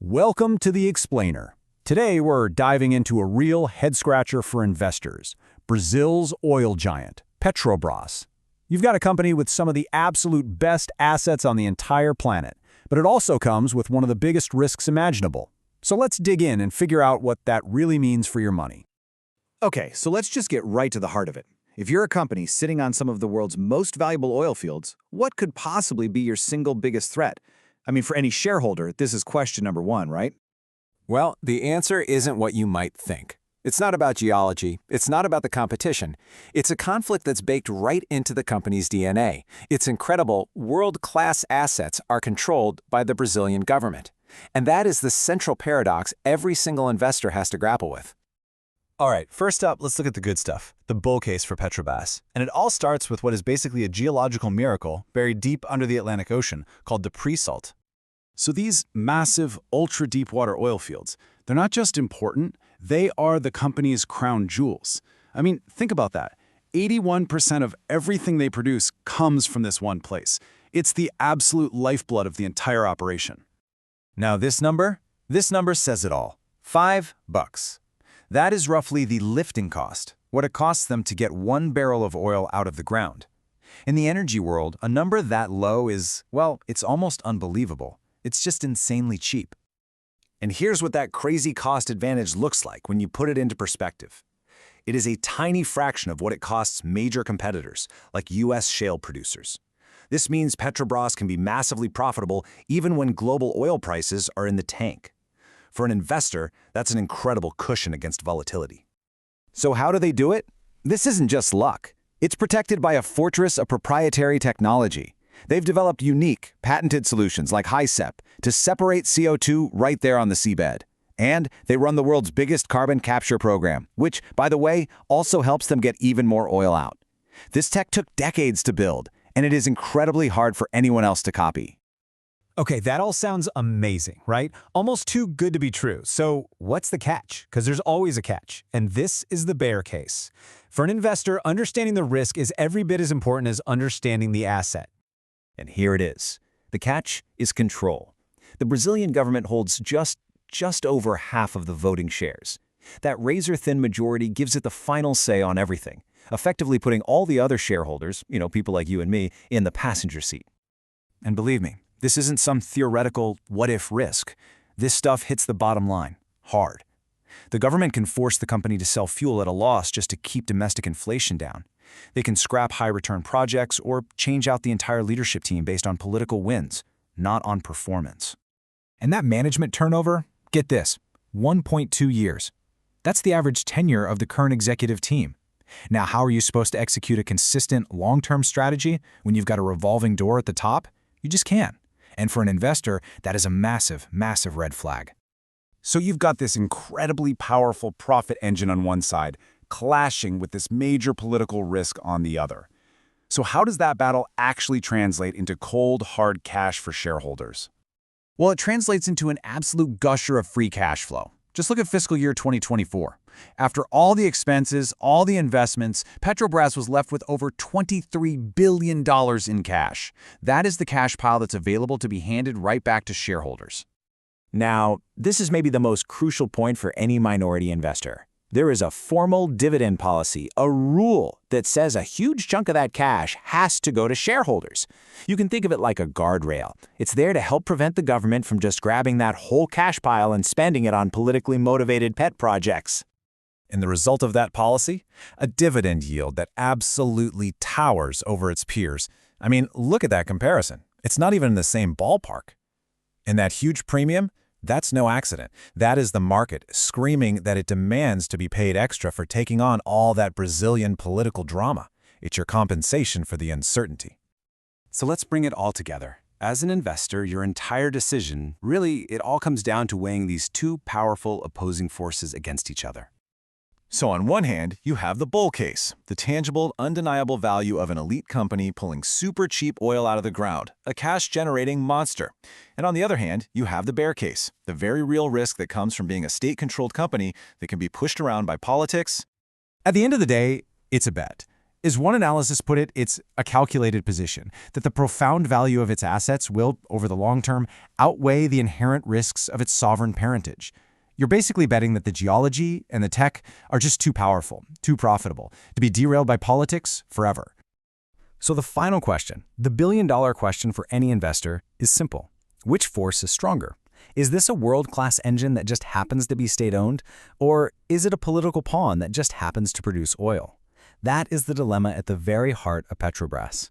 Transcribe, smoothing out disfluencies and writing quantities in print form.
Welcome to The Explainer. Today we're diving into a real head-scratcher for investors, Brazil's oil giant, Petrobras. You've got a company with some of the absolute best assets on the entire planet, but it also comes with one of the biggest risks imaginable. So let's dig in and figure out what that really means for your money. Okay, so let's just get right to the heart of it. If you're a company sitting on some of the world's most valuable oil fields, what could possibly be your single biggest threat? I mean, for any shareholder, this is question number one, right? Well, the answer isn't what you might think. It's not about geology. It's not about the competition. It's a conflict that's baked right into the company's DNA. Its incredible, world-class assets are controlled by the Brazilian government. And that is the central paradox every single investor has to grapple with. All right, first up, let's look at the good stuff, the bull case for Petrobras. And it all starts with what is basically a geological miracle buried deep under the Atlantic Ocean called the pre-salt. So these massive, ultra-deepwater oil fields, they're not just important, they are the company's crown jewels. I mean, think about that. 81% of everything they produce comes from this one place. It's the absolute lifeblood of the entire operation. Now this number says it all. $5. That is roughly the lifting cost, what it costs them to get 1 barrel of oil out of the ground. In the energy world, a number that low is, well, it's almost unbelievable. It's just insanely cheap. And here's what that crazy cost advantage looks like when you put it into perspective. It is a tiny fraction of what it costs major competitors, like U.S. shale producers. This means Petrobras can be massively profitable even when global oil prices are in the tank. For an investor, that's an incredible cushion against volatility. So how do they do it? This isn't just luck. It's protected by a fortress of proprietary technology. They've developed unique, patented solutions like HISEP to separate CO2 right there on the seabed. And they run the world's biggest carbon capture program, which, by the way, also helps them get even more oil out. This tech took decades to build, and it is incredibly hard for anyone else to copy. Okay, that all sounds amazing, right? Almost too good to be true. So what's the catch? Because there's always a catch, and this is the bear case. For an investor, understanding the risk is every bit as important as understanding the asset. And here it is. The catch is control. The Brazilian government holds just over half of the voting shares. That razor-thin majority gives it the final say on everything, effectively putting all the other shareholders, people like you and me, in the passenger seat. And believe me, this isn't some theoretical what-if risk. This stuff hits the bottom line, hard. The government can force the company to sell fuel at a loss just to keep domestic inflation down. They can scrap high-return projects or change out the entire leadership team based on political wins, not on performance. And that management turnover, get this, 1.2 years. That's the average tenure of the current executive team. Now, how are you supposed to execute a consistent, long-term strategy when you've got a revolving door at the top? You just can't. And for an investor, that is a massive, massive red flag. So you've got this incredibly powerful profit engine on one side, clashing with this major political risk on the other. So how does that battle actually translate into cold, hard cash for shareholders? Well, it translates into an absolute gusher of free cash flow. Just look at fiscal year 2024. After all the expenses, all the investments, Petrobras was left with over $23 billion in cash. That is the cash pile that's available to be handed right back to shareholders. Now, this is maybe the most crucial point for any minority investor. There is a formal dividend policy, a rule that says a huge chunk of that cash has to go to shareholders. You can think of it like a guardrail. It's there to help prevent the government from just grabbing that whole cash pile and spending it on politically motivated pet projects. And the result of that policy? A dividend yield that absolutely towers over its peers. I mean, look at that comparison. It's not even in the same ballpark. And that huge premium? That's no accident. That is the market screaming that it demands to be paid extra for taking on all that Brazilian political drama. It's your compensation for the uncertainty. So let's bring it all together. As an investor, your entire decision, really, it all comes down to weighing these two powerful opposing forces against each other. So on one hand, you have the bull case, the tangible, undeniable value of an elite company pulling super cheap oil out of the ground, a cash-generating monster. And on the other hand, you have the bear case, the very real risk that comes from being a state-controlled company that can be pushed around by politics. At the end of the day, it's a bet. As one analysis put it, it's a calculated position, that the profound value of its assets will, over the long term, outweigh the inherent risks of its sovereign parentage. You're basically betting that the geology and the tech are just too powerful, too profitable, to be derailed by politics forever. So the final question, the billion-dollar question for any investor, is simple. Which force is stronger? Is this a world-class engine that just happens to be state-owned? Or is it a political pawn that just happens to produce oil? That is the dilemma at the very heart of Petrobras.